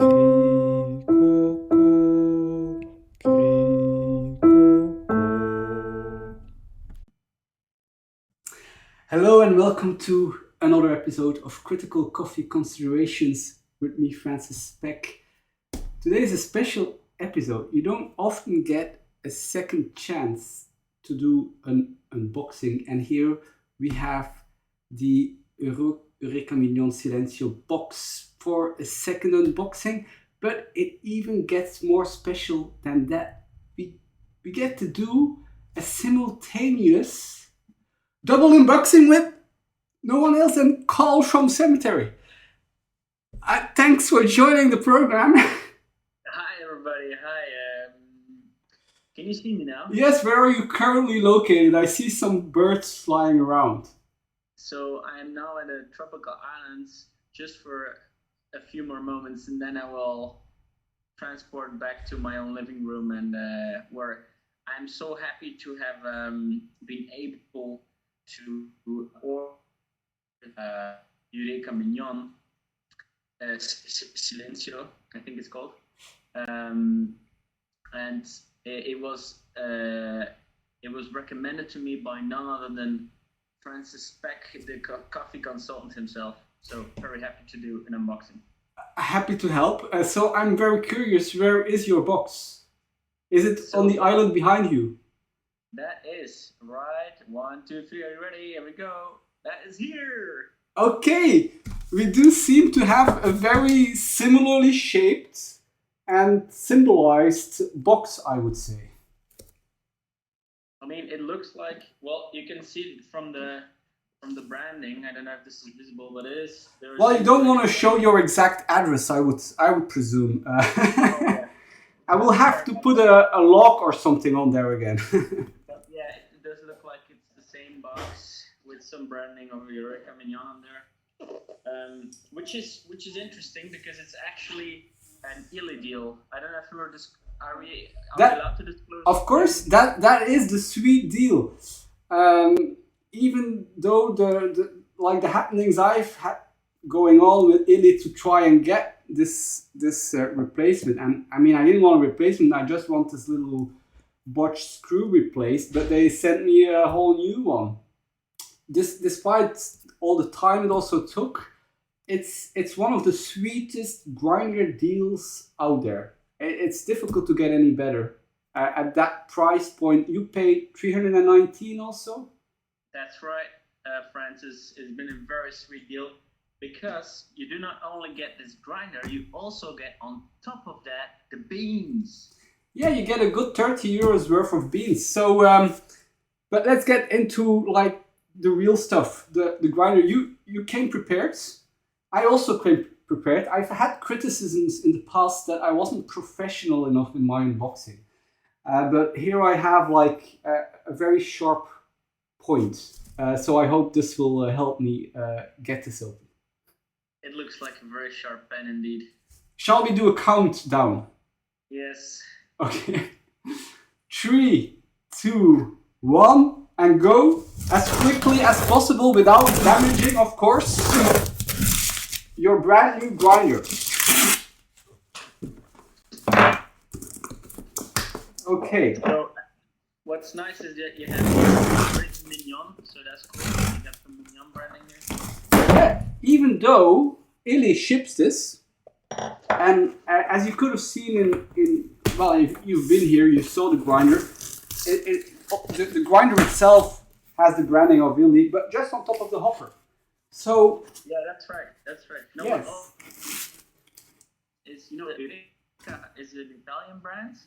Hello and welcome to another episode of Critical Coffee Considerations with me, Francis Speck. Today is a special episode. You don't often get a second chance to do an unboxing, and here we have the Eureka Mignon Silenzio box for a second unboxing, but it even gets more special than that. We get to do a simultaneous double unboxing with no one else than Carl from Cemetery. Thanks for joining the program. Hi everybody, hi. Can you see me now? Yes, where are you currently located? I see some birds flying around. So I am now in the tropical islands just for a few more moments, and then I will transport back to my own living room, and where I'm so happy to have been able to order Eureka Mignon Silenzio, I think it's called, and it was recommended to me by none other than Francis Speck, the coffee consultant himself. So very happy to do an unboxing. Happy to help. So I'm very curious, where is your box? Is it on the island behind you? That is right. 1, 2, 3. Are you ready? Here we go. That is here. Okay, we do seem to have a very similarly shaped and symbolized box, I would say. I mean, it looks like, well, you can see it from the branding. I don't know if this is visible, but it is. Well, you don't want to show your exact address, I would presume. Oh, yeah. I will have to put a lock or something on there again. But yeah, it does look like it's the same box with some branding of Eureka Mignon on there, which is interesting because it's actually an illy deal. I don't know if we were are we allowed to disclose? Of course, that is the sweet deal. Even though the happenings I've had going on with Illy to try and get this replacement, and I mean, I didn't want a replacement. I just want this little botched screw replaced, but they sent me a whole new one. Despite all the time it also took, it's one of the sweetest grinder deals out there. It's difficult to get any better. At that price point, you paid $319 also? That's right, Francis. It's been a very sweet deal because you do not only get this grinder, you also get on top of that the beans. Yeah, you get a good 30 euros worth of beans. So, but let's get into like the real stuff. The grinder. You came prepared. I also came prepared. I've had criticisms in the past that I wasn't professional enough in my unboxing. But here I have like a very sharp point. So I hope this will help me get this open. It looks like a very sharp pen indeed. Shall we do a countdown? Yes. Okay. 3, 2, 1, and go as quickly as possible without damaging, of course, your brand new grinder. Okay. So what's nice is that you have written Mignon, so that's cool. You got some Mignon branding here. Yeah, even though Illy ships this, and as you could have seen well, if you've been here, you saw the grinder. The grinder itself has the branding of Illy, but just on top of the hopper. So yeah, that's right. No, yes. Eureka is an Italian brand,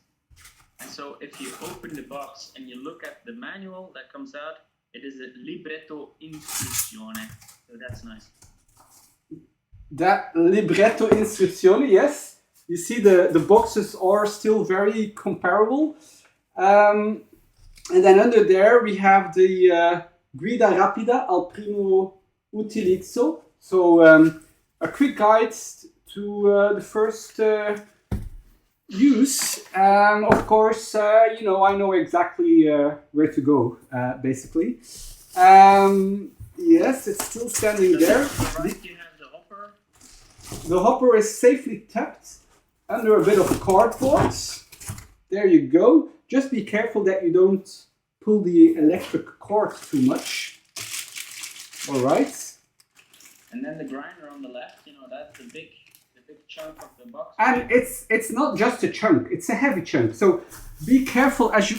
and so if you open the box and you look at the manual that comes out, it is a libretto istruzione. So that's nice. That libretto istruzione, yes. You see the boxes are still very comparable. And then under there we have the guida rapida al primo utilizzo. So a quick guide to the first use. Of course, I know exactly where to go, basically. Yes, it's still standing there. Right, you have the hopper. The hopper is safely tucked. under a bit of cardboard. There you go. Just be careful that you don't pull the electric cord too much. All right. And then the grinder on the left, that's the big chunk of the box. And it's not just a chunk; it's a heavy chunk. So be careful as you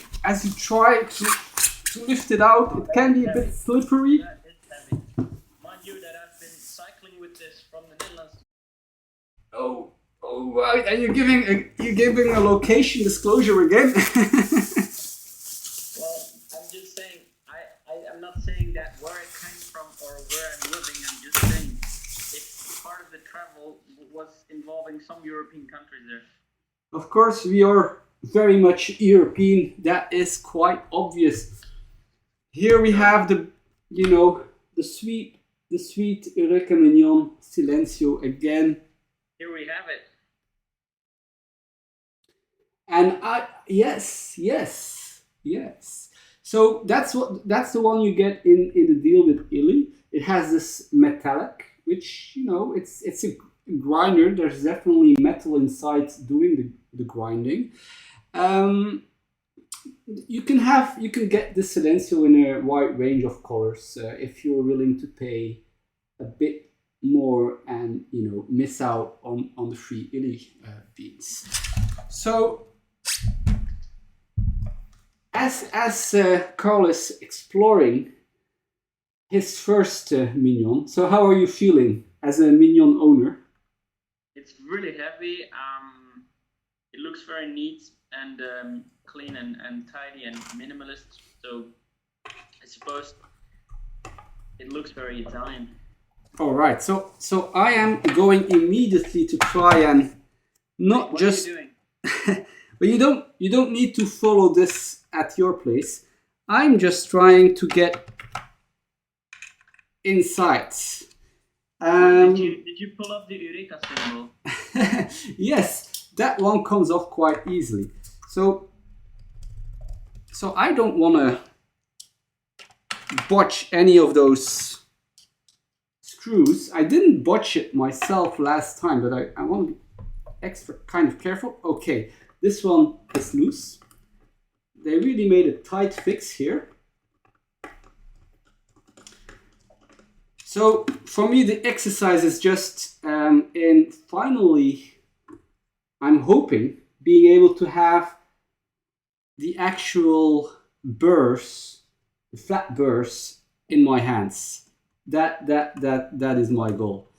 try to lift it out. It can be a bit slippery. That is heavy. Mind you, that I've been cycling with this from the Netherlands. Oh, right. And you're giving a location disclosure again. Well, I'm just saying. I'm not saying that where it came from or where I'm living. I'm just saying if part of the travel was involving some European countries there. Of course, we are very much European. That is quite obvious. Here we have the sweet Eureka Mignon Silenzio again. Here we have it. And yes. So that's the one you get in the deal with Illy. It has this metallic, which it's a grinder. There's definitely metal inside doing the grinding. You can get the Silenzio in a wide range of colors if you're willing to pay a bit more and miss out on the free Illy beans. So as Carl is exploring his first Mignon, so how are you feeling as a Mignon owner? It's really heavy. It looks very neat and clean and tidy and minimalist. So I suppose it looks very Italian. All right. So I am going immediately to try and not what just. Are you doing? But you don't need to follow this at your place. I'm just trying to get inside. Did you pull up the Eureka symbol? Yes, that one comes off quite easily. So I don't want to botch any of those screws. I didn't botch it myself last time, but I want to be extra kind of careful. Okay, this one is loose. They really made a tight fix here. So for me, the exercise is just in finally, I'm hoping, being able to have the actual burrs, the flat burrs in my hands. That is my goal.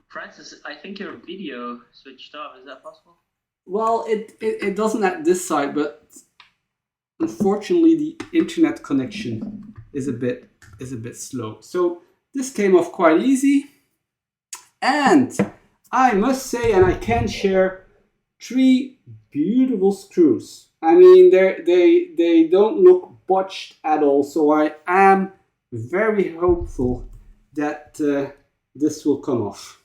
Francis, I think your video switched off. Is that possible? Well, it doesn't at this side, but unfortunately the internet connection is a bit slow. So this came off quite easy. And I must say, and I can share, 3 beautiful screws. I mean, they don't look botched at all. So I am very hopeful that this will come off.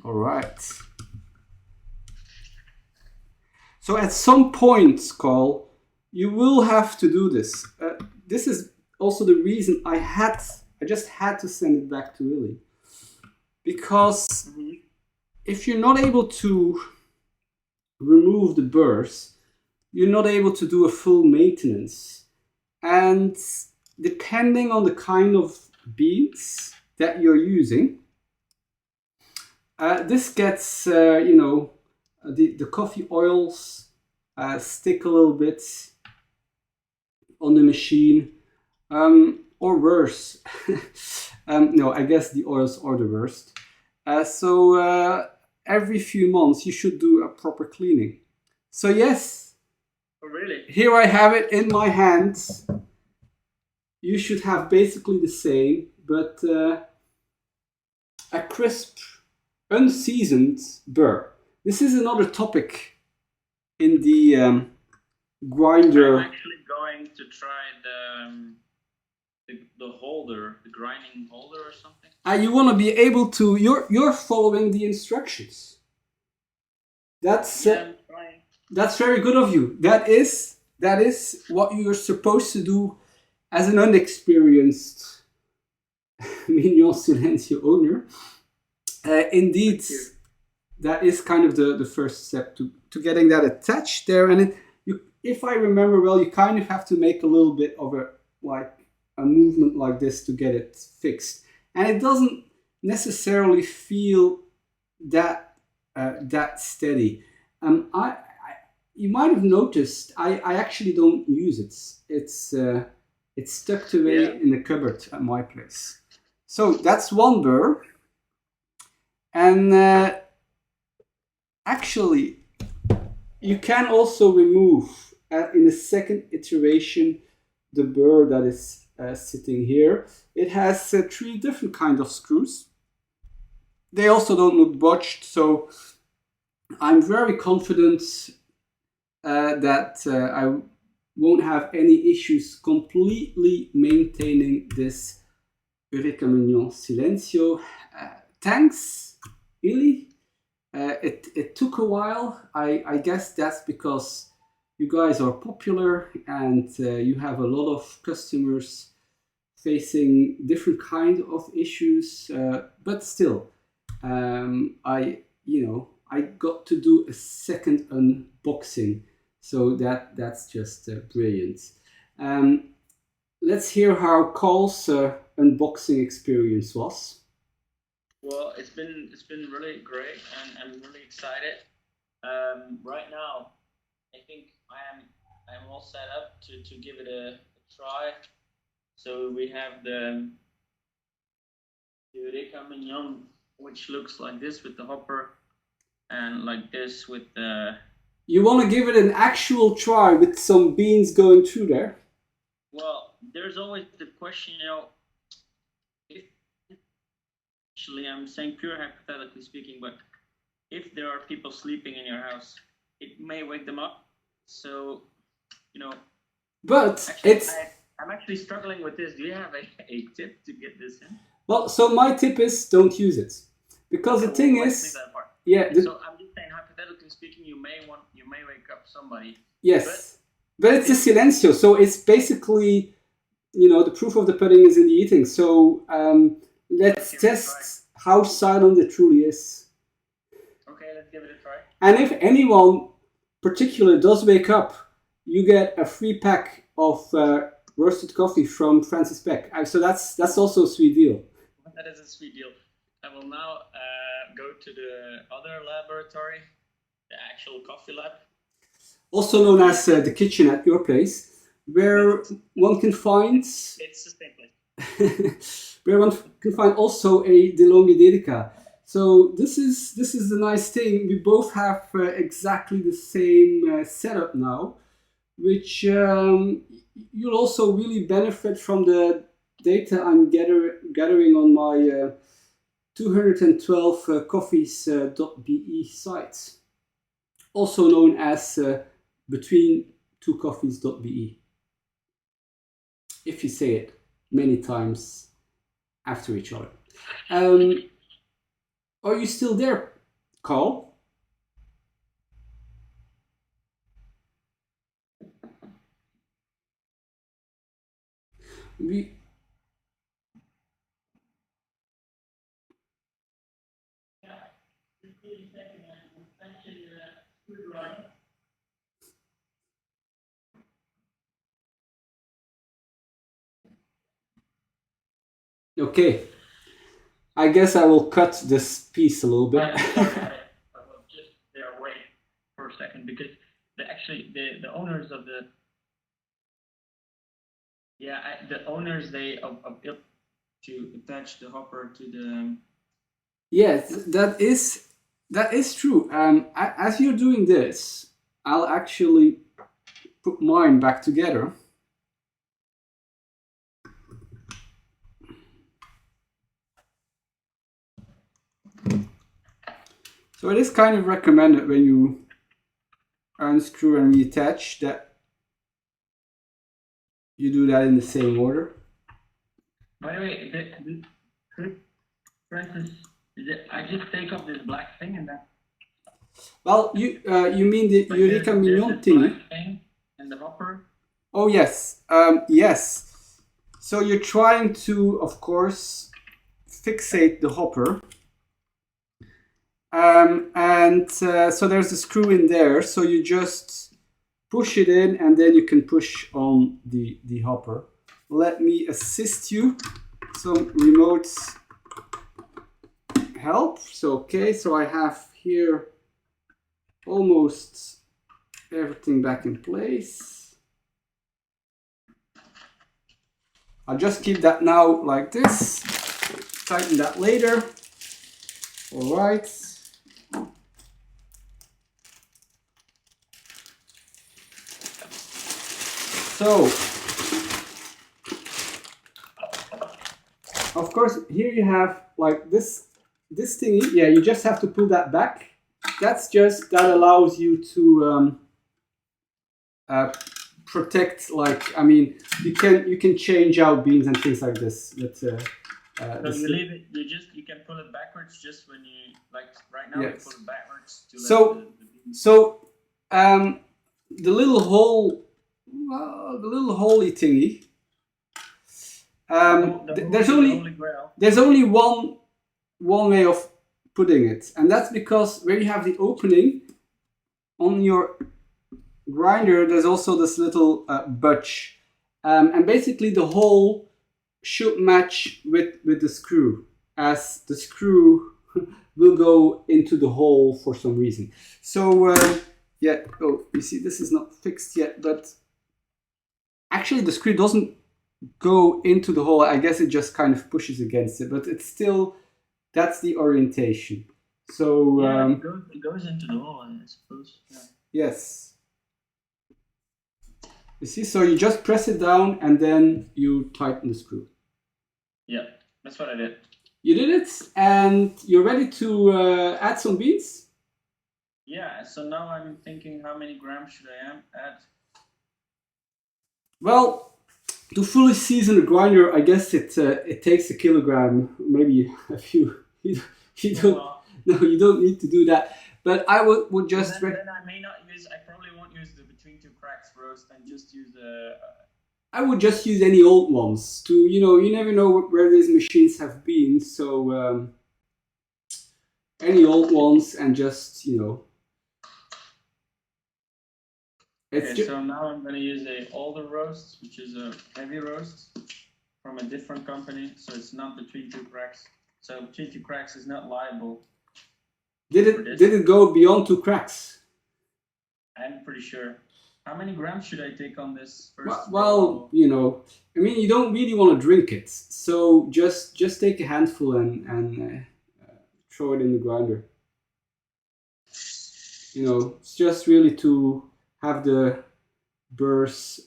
All right. So at some point, Carl, you will have to do this. This is also the reason I just had to send it back to Willie. Because if you're not able to remove the burrs, you're not able to do a full maintenance. And depending on the kind of beans that you're using, this gets, the coffee oils stick a little bit on the machine, or worse. No, I guess the oils are the worst. So every few months you should do a proper cleaning. So yes, oh, really? Here I have it in my hands. You should have basically the same, but a crisp, unseasoned burr. This is another topic in the grinder. I'm actually going to try the holder, the grinding holder or something. You want to be able to. You're following the instructions. That's I'm trying. That's very good of you. That is what you're supposed to do as an unexperienced Mignon Silenzio owner. Indeed, that is kind of the first step to getting that attached there. And if I remember well, you kind of have to make a little bit of a movement like this to get it fixed. And it doesn't necessarily feel that steady. You might have noticed I actually don't use it. It's tucked away in the cupboard at my place. So that's one burr. And actually, you can also remove in the second iteration the burr that is sitting here. It has 3 different kinds of screws. They also don't look botched, so I'm very confident that I won't have any issues completely maintaining this Eureka Mignon Silenzio. Thanks, Illy. It took a while. I guess that's because you guys are popular and you have a lot of customers facing different kind of issues. But still, I got to do a second unboxing, so that's just brilliant. Let's hear how Carl's unboxing experience was. Well, it's been really great, and I'm really excited. Right now, I think I'm all set up to give it a try. So we have the Eureka Mignon, which looks like this with the hopper, and like this with the... You want to give it an actual try with some beans going through there? Well, there's always the question, if actually I'm saying pure hypothetically speaking, but if there are people sleeping in your house, it may wake them up. So, But actually, I'm actually struggling with this. Do you have a tip to get this in? Well, so my tip is don't use it, because the thing is, so I'm just saying, hypothetically speaking, you may wake up somebody. Yes, but it's a silencio, so it's basically, the proof of the pudding is in the eating. So let's test how silent it truly is. Okay, let's give it a try. And if anyone particular does wake up, you get a free pack of roasted coffee from Francis Peck. So that's also a sweet deal. That is a sweet deal. I will now go to the other laboratory, the actual coffee lab. Also known as the kitchen at your place, where one can find... It's the same place. Where one can find also a DeLonghi Dedica. So this is the nice thing. We both have exactly the same setup now, which you'll also really benefit from the data I'm gathering on my 212coffees.be site, also known as between2coffees.be, if you say it many times after each other. Are you still there, Carl? Okay, I guess I will cut this piece a little bit. I will just wait for a second, because the owners of the to attach the hopper to the... Yes, that is true. As you're doing this, I'll actually put mine back together. So it is kind of recommended when you unscrew and reattach that you do that in the same order. By the way, for instance, I just take off this black thing and then... Well, you mean the Eureka Mignon thingy? And the hopper? Oh yes, yes. So you're trying to, of course, fixate the hopper. So there's a screw in there, so you just push it in and then you can push on the hopper. Let me assist you. Some remote help. So I have here almost everything back in place. I'll just keep that now like this. Tighten that later. All right. So, of course, here you have like this thingy. Yeah, you just have to pull that back. That allows you to protect. Like, I mean, you can change out beans and things like this. So you leave it. You can pull it backwards just when you like. Right now, yes. You pull it backwards to the little hole. Well, the little holy thingy. There's only one way of putting it, and that's because where you have the opening on your grinder, there's also this little budge, and basically the hole should match with the screw, as the screw will go into the hole for some reason. So yeah. Oh, you see, this is not fixed yet, but. Actually, the screw doesn't go into the hole. I guess it just kind of pushes against it, but it's still, that's the orientation. So yeah, it goes into the hole, I suppose. Yeah. Yes. You see, so you just press it down and then you tighten the screw. Yeah, that's what I did. You did it, and you're ready to add some beans? Yeah, so now I'm thinking, how many grams should I add? Well, to fully season a grinder, I guess it takes a kilogram, maybe a few. You don't need to do that. But I would just. Then I may not use. I probably won't use the between two cracks roast, and just use the. I would just use any old ones. You never know where these machines have been, so any old ones, and just Okay, so now I'm going to use a older roast, which is a heavy roast from a different company. So it's not between two cracks. So between two cracks is not liable. Did it go beyond two cracks? I'm pretty sure. How many grams should I take on this first? Well, I mean, you don't really want to drink it, so just take a handful and throw it in the grinder. It's just really to have the burrs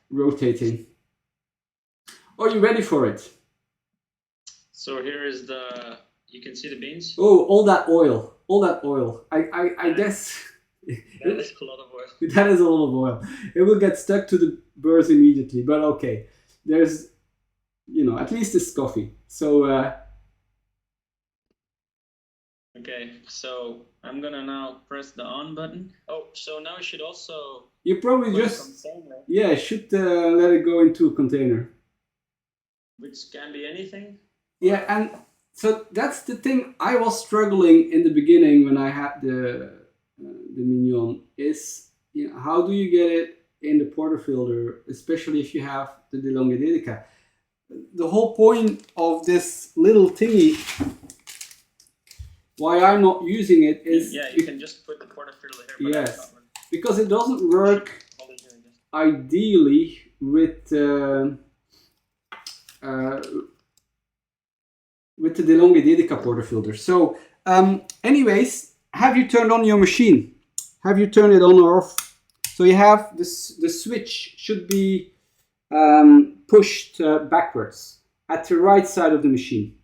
rotating. Are you ready for it? So here is you can see the beans? Oh, all that oil. I guess... That is a lot of oil. That is a lot of oil. It will get stuck to the burrs immediately, but okay. There's, at least it's coffee. So... Okay, so I'm gonna now press the on button. Oh, so now I should also... You probably just... Yeah, should let it go into a container. Which can be anything? Yeah, and so that's the thing I was struggling in the beginning when I had the Mignon is, how do you get it in the portafilter, especially if you have the DeLonghi Dedica? The whole point of this little thingy, why I'm not using it is... Yeah, you can just put the portafilter here. Yes, because it doesn't work ideally with the DeLonghi Dedica portafilter. So, anyways, have you turned on your machine? Have you turned it on or off? So you have this. The switch should be pushed backwards at the right side of the machine.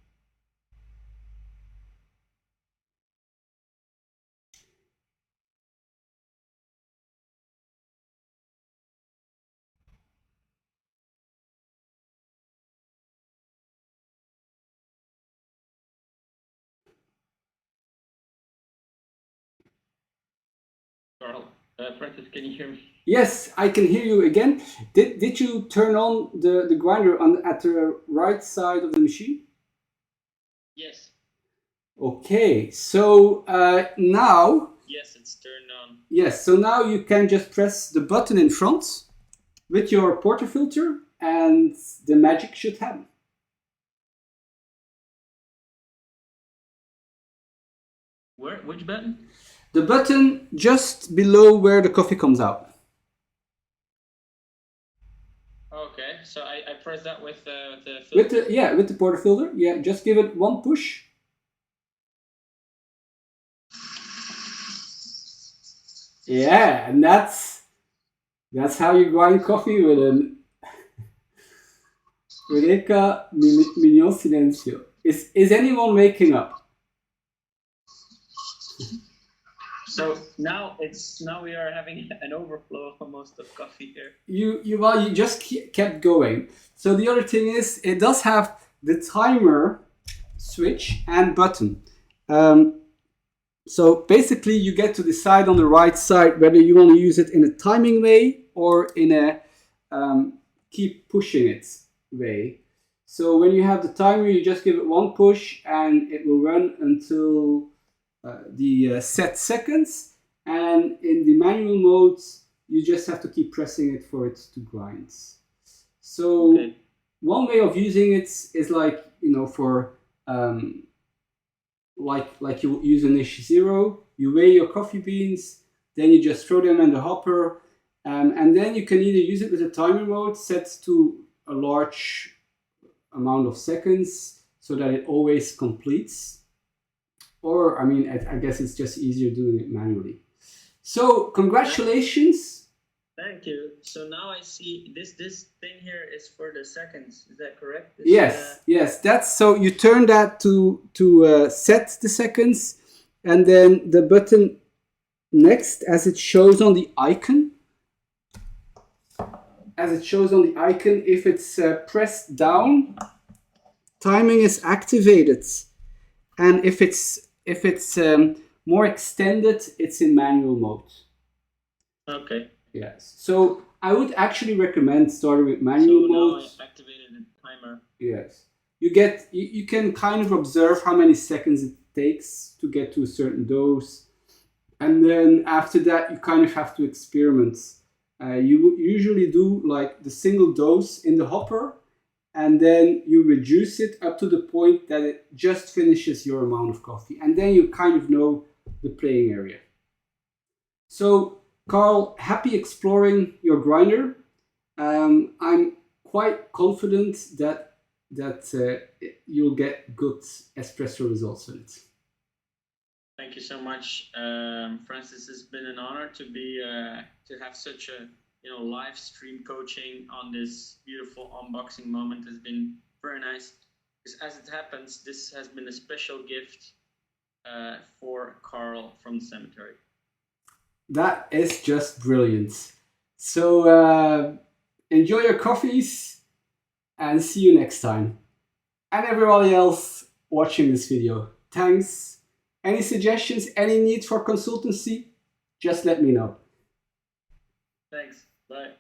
Francis, can you hear me? Yes, I can hear you again. Did you turn on the grinder at the right side of the machine? Yes. Okay, so now, Yes, it's turned on. yes, so now you can just press the button in front with your portafilter and the magic should happen. Where? Which button? The button just below where the coffee comes out. Okay, so I press that with the filter. With the portafilter. Yeah, just give it one push. Yeah, and that's how you grind coffee with an Eureka Mignon Silenzio. Is anyone waking up? So now we are having an overflow almost of coffee here. You just kept going. So the other thing is, it does have the timer switch and button. So basically, you get to decide on the right side whether you want to use it in a timing way or in a keep pushing it way. So when you have the timer, you just give it one push and it will run until the set seconds. And in the manual mode, you just have to keep pressing it for it to grind. So one way of using it is like, for like you use an Ish Zero, you weigh your coffee beans, then you just throw them in the hopper, and then you can either use it with a timer mode set to a large amount of seconds so that it always completes, or I guess it's just easier doing it manually. So congratulations. Thank you. So now I see this thing here is for the seconds. Is that correct? Yes. That's so you turn that to set the seconds, and then the button next, as it shows on the icon. If it's pressed down, timing is activated, and if it's more extended, it's in manual mode. Okay. Yes. So I would actually recommend starting with manual mode. Now I activated the timer. Yes. You can kind of observe how many seconds it takes to get to a certain dose. And then after that, you kind of have to experiment. You usually do like the single dose in the hopper, and then you reduce it up to the point that it just finishes your amount of coffee. And then you kind of know the playing area. So, Carl, happy exploring your grinder. I'm quite confident that you'll get good espresso results with it. Thank you so much, Francis. It's been an honor to have such a live stream coaching on this beautiful unboxing moment. Has been very nice. Because as it happens, this has been a special gift for Carl from the cemetery. That is just brilliant. So enjoy your coffees and see you next time. And everybody else watching this video, thanks. Any suggestions, any need for consultancy, just let me know. Thanks. Bye.